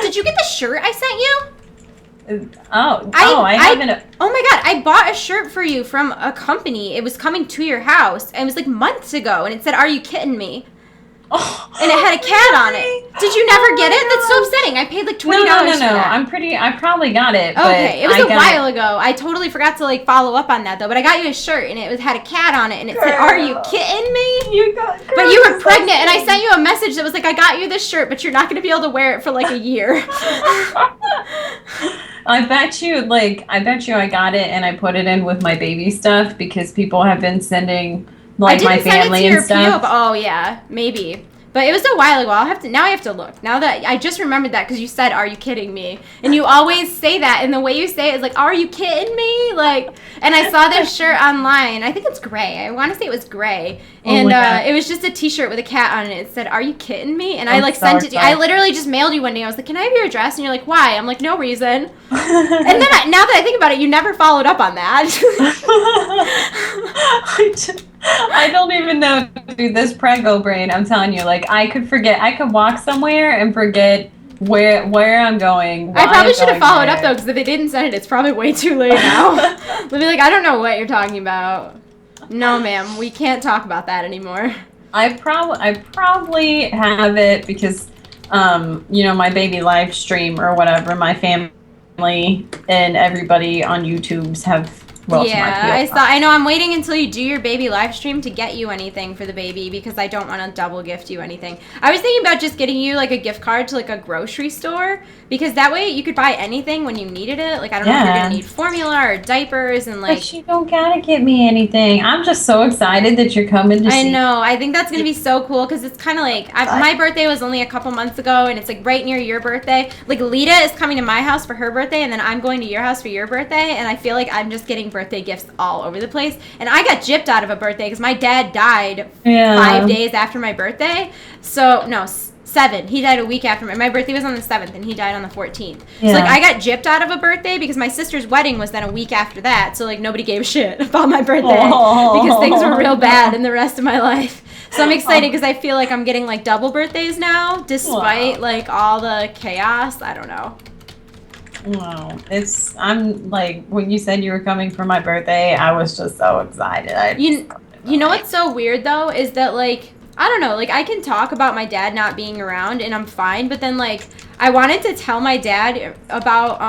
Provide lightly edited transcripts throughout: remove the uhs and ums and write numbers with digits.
did you get the shirt I sent you? I haven't. Oh my God, I bought a shirt for you from a company. It was coming to your house, and it was like months ago, and it said, "Are you kidding me?" Oh, and it had a cat on it. Did you never get it? That's so upsetting. I paid like $20 for that. I probably got it. Okay, it was a while ago. I totally forgot to like follow up on that though. But I got you a shirt and it had a cat on it and it said, "Are you kidding me?" But you were pregnant and I sent you a message that was like, "I got you this shirt, but you're not going to be able to wear it for like a year." I bet you I got it and I put it in with my baby stuff because people have been sending like my family and stuff. Oh yeah, maybe. But it was a while ago. I have to look. Now that I just remembered that because you said, "Are you kidding me?" And you always say that, and the way you say it is like, "Are you kidding me?" Like, and I saw this shirt online. I think it's gray. I want to say it was gray, and it was just a T-shirt with a cat on it. It said, "Are you kidding me?" And I like sent it to you. I literally just mailed you one day. I was like, "Can I have your address?" And you're like, "Why?" I'm like, "No reason." And then now that I think about it, you never followed up on that. I don't even know, dude, this prego brain, I'm telling you, like, I could walk somewhere and forget where I'm going. I probably should have followed up, though, because if they didn't send it, it's probably way too late now. They'll be like, "I don't know what you're talking about." No, ma'am, we can't talk about that anymore. I probably have it because, my baby live stream or whatever, my family and everybody on YouTube's have... Well, yeah, I know. I'm waiting until you do your baby live stream to get you anything for the baby because I don't want to double gift you anything. I was thinking about just getting you like a gift card to like a grocery store because that way you could buy anything when you needed it. Like I don't know if you're gonna need formula or diapers and like. But you don't gotta get me anything. I'm just so excited that you're coming to see. I know. I think that's gonna be so cool because it's kind of like my birthday was only a couple months ago and it's like right near your birthday. Like Lita is coming to my house for her birthday and then I'm going to your house for your birthday and I feel like I'm just getting birthday gifts all over the place. And I got gypped out of a birthday because my dad died 5 days after my birthday. So, no, 7. He died a week after my birthday was on the 7th and he died on the 14th. Yeah. So, like, I got gypped out of a birthday because my sister's wedding was then a week after that. So, like, nobody gave a shit about my birthday because things were real bad in the rest of my life. So I'm excited because I feel like I'm getting, like, double birthdays now despite, like, all the chaos. I don't know. Wow. I'm like, when you said you were coming for my birthday, I was just so excited. You know what's so weird though is that like, I don't know, like I can talk about my dad not being around and I'm fine, but then like I wanted to tell my dad about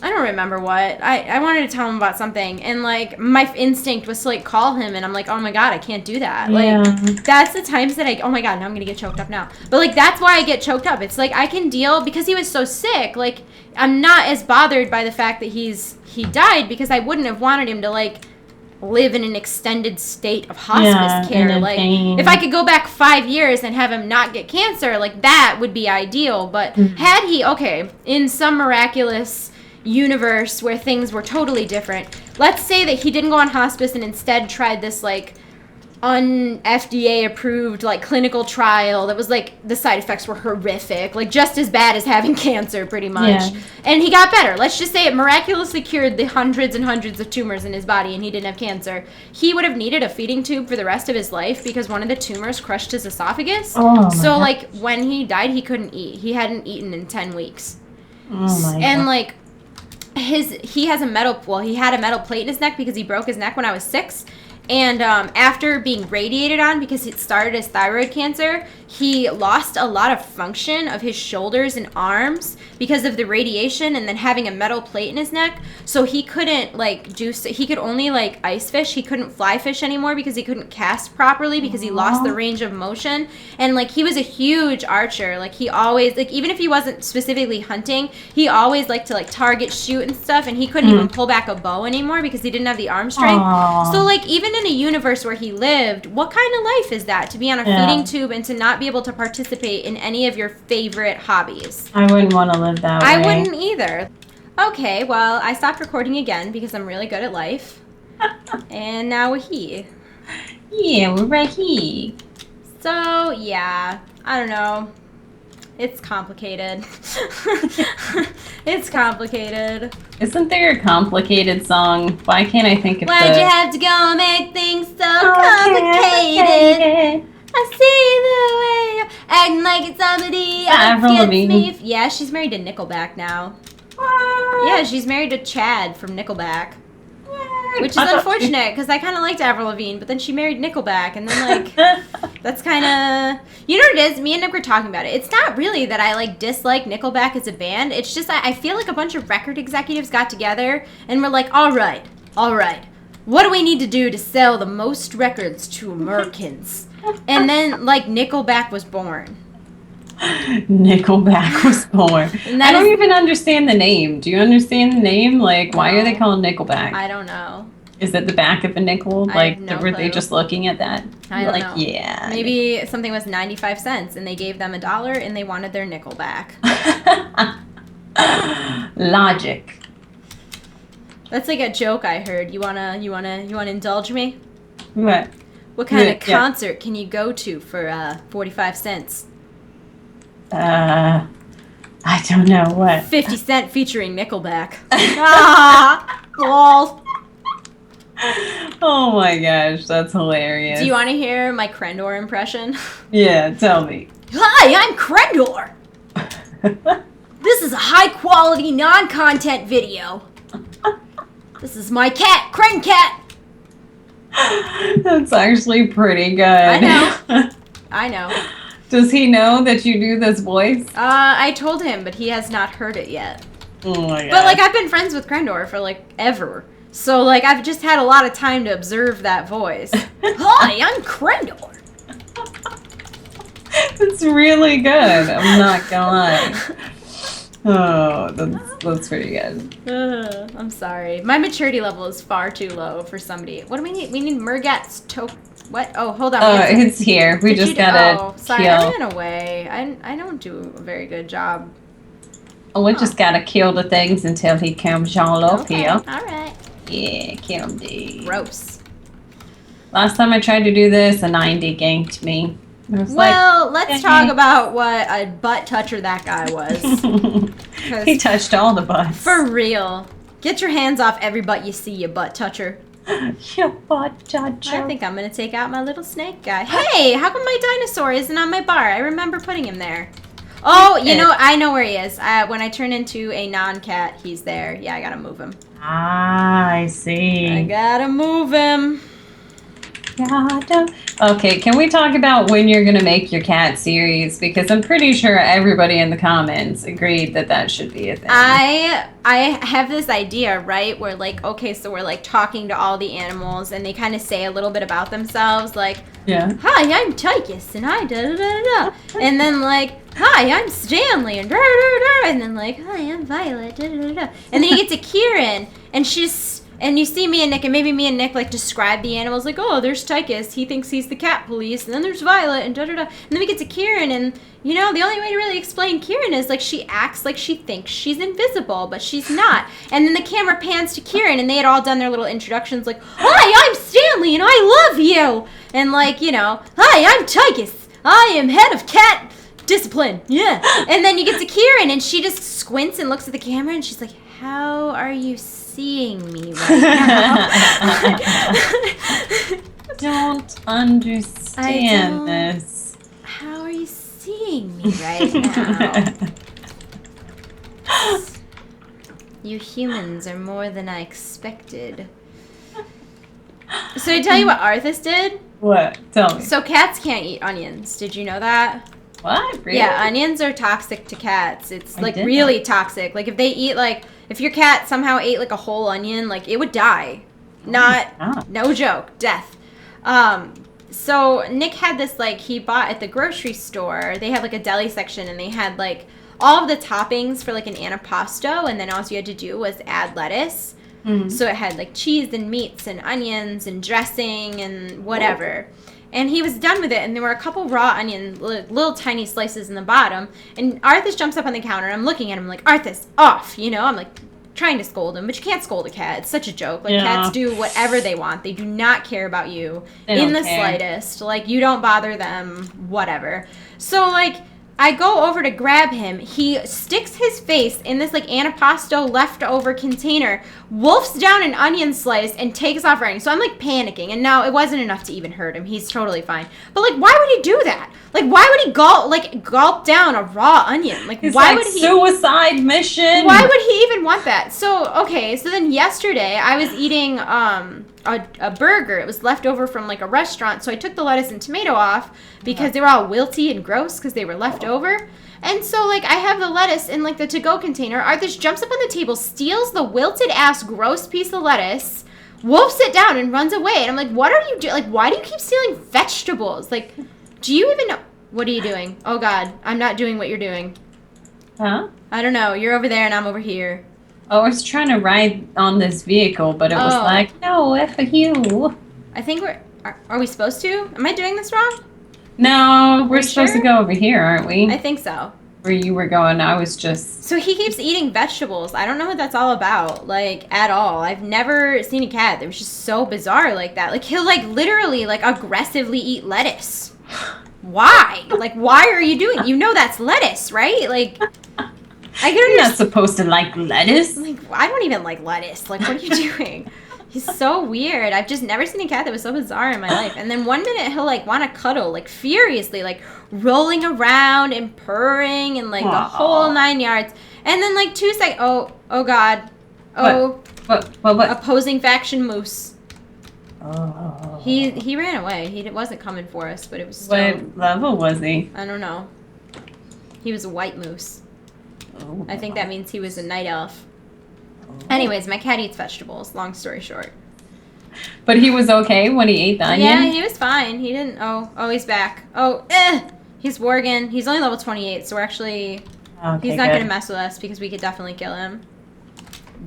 I don't remember what. I wanted to tell him about something and like my instinct was to like call him and I'm like, "Oh my God, I can't do that." Yeah. Like that's the times that oh my God, now I'm going to get choked up now. But like that's why I get choked up. It's like I can deal because he was so sick. Like I'm not as bothered by the fact that he died because I wouldn't have wanted him to like live in an extended state of hospice care. Like if I could go back 5 years and have him not get cancer, like that would be ideal. But had he, in some miraculous universe where things were totally different, let's say that he didn't go on hospice and instead tried this like un-FDA approved like clinical trial that was like the side effects were horrific, like just as bad as having cancer pretty much, and he got better. Let's just say it miraculously cured the hundreds and hundreds of tumors in his body and he didn't have cancer. He would have needed a feeding tube for the rest of his life because one of the tumors crushed his esophagus. So like when he died he couldn't eat. He hadn't eaten in 10 weeks. And like he had a metal plate in his neck because he broke his neck when I was 6. And after being radiated on because it started as thyroid cancer, he lost a lot of function of his shoulders and arms because of the radiation and then having a metal plate in his neck. So he couldn't he could only like ice fish. He couldn't fly fish anymore because he couldn't cast properly because he lost the range of motion. And like he was a huge archer. Like he always, like even if he wasn't specifically hunting, he always liked to like target shoot and stuff, and he couldn't even pull back a bow anymore because he didn't have the arm strength. So like even in a universe where he lived, what kind of life is that to be on a feeding tube and to not be able to participate in any of your favorite hobbies? I wouldn't want to live that way. I wouldn't either. Okay, well, I stopped recording again because I'm really good at life. And now we're here. Yeah, we're right here. So, yeah, I don't know. It's complicated. It's complicated. Isn't there a complicated song? Why can't I think of Why'd you have to go and make things so complicated? I see the way you're acting like it's somebody Avril else gets Lavigne. me. Yeah, she's married to Nickelback now. What? Yeah, she's married to Chad from Nickelback. What? Which is I thought unfortunate, because I kind of liked Avril Lavigne, but then she married Nickelback, and then, like, that's kind of... You know what it is? Me and Nick were talking about it. It's not really that I, like, dislike Nickelback as a band. It's just I feel like a bunch of record executives got together and were like, all right, what do we need to do to sell the most records to Americans? And then, like, Nickelback was born. Nickelback was born. I don't even understand the name. Do you understand the name? Like, why are they called Nickelback? I don't know. Is it the back of a nickel? I have Like, no were they clue. just looking at that? I don't know. Yeah. Maybe something was 95 cents and they gave them $1 and they wanted their nickel back. Logic. That's like a joke I heard. You wanna indulge me? What? What kind of Yeah. concert can you go to for 45 cents? I don't know what. 50 Cent featuring Nickelback. Ah, lol. Oh my gosh, that's hilarious. Do you want to hear my Krendor impression? Yeah, tell me. Hi, I'm Krendor. This is a high-quality, non-content video. This is my cat, Kren Cat. That's actually pretty good. I know. Does he know that you do this voice? I told him, but he has not heard it yet. Oh my god. But, like, I've been friends with Krendor for, like, ever. So, like, I've just had a lot of time to observe that voice. Hi, I'm Krendor. It's really good. I'm not gonna lie. Oh, that's pretty good. I'm sorry. My maturity level is far too low for somebody. What do we need? We need Murgat's What? Oh, hold on. Oh, it's here. We just gotta sorry, I kill. ran away. I don't do a very good job. Oh, we just gotta kill the things until he comes all up here. All right. Yeah, kill him, dude. Gross. Last time I tried to do this, a 90 ganked me. I was Well, let's talk about what a butt toucher that guy was. He touched all the butts. For real. Get your hands off every butt you see, you butt toucher. Your butt toucher. I think I'm going to take out my little snake guy. Hey, how come my dinosaur isn't on my bar? I remember putting him there. Oh, you know, I know where he is. When I turn into a non-cat, he's there. Yeah, I got to move him. Ah, I see. I got to move him. Okay, can we talk about when you're going to make your cat series? Because I'm pretty sure everybody in the comments agreed that that should be a thing. I have this idea, right, where, like, okay, so we're, like, talking to all the animals, and they kind of say a little bit about themselves, like, yeah. Hi, I'm Tychus, and I da-da-da-da. And then, like, hi, I'm Stanley, and da-da-da-da. And then, like, hi, I'm Violet, da-da-da-da. And then you get to Kieran, and she's... And you see me and Nick, and maybe me and Nick, like, describe the animals, like, oh, there's Tychus, he thinks he's the cat police, and then there's Violet, and da-da-da. And then we get to Kieran, and, you know, the only way to really explain Kieran is, like, she acts like she thinks she's invisible, but she's not. And then the camera pans to Kieran, and they had all done their little introductions, like, hi, I'm Stanley, and I love you! And, like, you know, hi, I'm Tychus, I am head of cat discipline, yeah. And then you get to Kieran, and she just squints and looks at the camera, and she's like, how are you seeing me right now? Don't understand this. How are you seeing me right now? You humans are more than I expected. So I tell you what Arthas did? What? Tell me. So cats can't eat onions. Did you know that? What? Really? Yeah, onions are toxic to cats. It's I like did really toxic. Like if they eat if your cat somehow ate like a whole onion, like it would die. No joke, death. So Nick had this he bought at the grocery store. They had like a deli section and they had like all of the toppings for like an antipasto, and then all you had to do was add lettuce. Mm-hmm. So it had like cheese and meats and onions and dressing and whatever. Oh. And he was done with it, and there were a couple raw onion, little tiny slices in the bottom. And Arthas jumps up on the counter, and I'm looking at him like, Arthas, off, you know? I'm like trying to scold him, but you can't scold a cat. It's such a joke. Like cats do whatever they want. They do not care about you in the slightest. Like you don't bother them, whatever. So like I go over to grab him. He sticks his face in this like antipasto leftover container, wolfs down an onion slice, and takes off running. So I'm like panicking, and now it wasn't enough to even hurt him. He's totally fine. But like, why would he do that? Like, why would he gulp down a raw onion? Like, why would he? Suicide mission. Why would he even want that? So okay, so then yesterday I was eating a burger. It was left over from like a restaurant, so I took the lettuce and tomato off because they were all wilty and gross because they were left over. And so like I have the lettuce in like the to-go container. Arthur jumps up on the table, steals the wilted ass gross piece of lettuce, wolfs it down, and runs away. And I'm like, what are you doing? Like, why do you keep stealing vegetables? Like, do you even know? What are you doing? Oh God, I'm not doing what you're doing. Huh? I don't know. You're over there and I'm over here. Oh, I was trying to ride on this vehicle, but it was like, no, F you. I think are we supposed to? Am I doing this wrong? No, we're supposed to go over here, aren't we? I think so. Where you were going, I was just... So he keeps eating vegetables. I don't know what that's all about, like, at all. I've never seen a cat that was just so bizarre like that. Like, he'll, like, literally, like, aggressively eat lettuce. Why? Like, why are you doing it? You know that's lettuce, right? Like... You're not supposed to like lettuce. Like, I don't even like lettuce. Like, what are you doing? He's so weird. I've just never seen a cat that was so bizarre in my life. And then one minute he'll like want to cuddle, like furiously, like rolling around and purring and like the whole 9 yards. And then like 2 seconds, oh God, What? Opposing faction moose. Oh. He ran away. He wasn't coming for us, but it was still. What level was he? I don't know. He was a white moose. Oh. I think that means he was a night elf. Anyways, my cat eats vegetables, long story short. But he was okay when he ate the onion? Yeah, he was fine. He didn't... Oh, he's back. He's Worgen. He's only level 28, so we're actually... Okay, he's not going to mess with us because we could definitely kill him.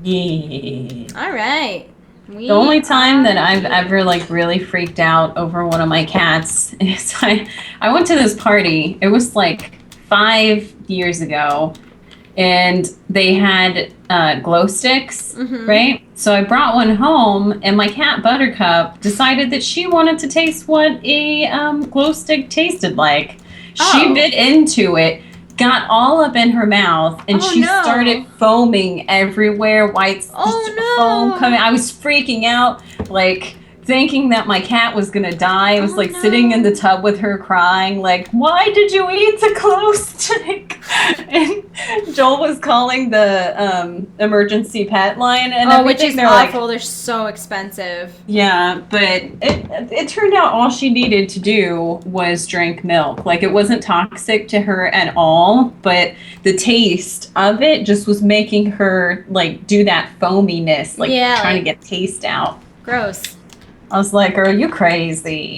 Yeah. All right. The only time that I've ever, like, really freaked out over one of my cats is I went to this party. It was, like, 5 years ago. And they had glow sticks, right? So I brought one home, and my cat Buttercup decided that she wanted to taste what a glow stick tasted like. She bit into it, got all up in her mouth, and she started foaming everywhere, white foam coming. I was freaking out, like thinking that my cat was gonna die. I was sitting in the tub with her crying, like, why did you eat the glow stick? And Joel was calling the emergency pet line and everything. Which is awful. They're so expensive. Yeah, but it turned out all she needed to do was drink milk. Like, it wasn't toxic to her at all, but the taste of it just was making her, like, do that foaminess, like, trying to get taste out. Gross. I was like, girl, you crazy.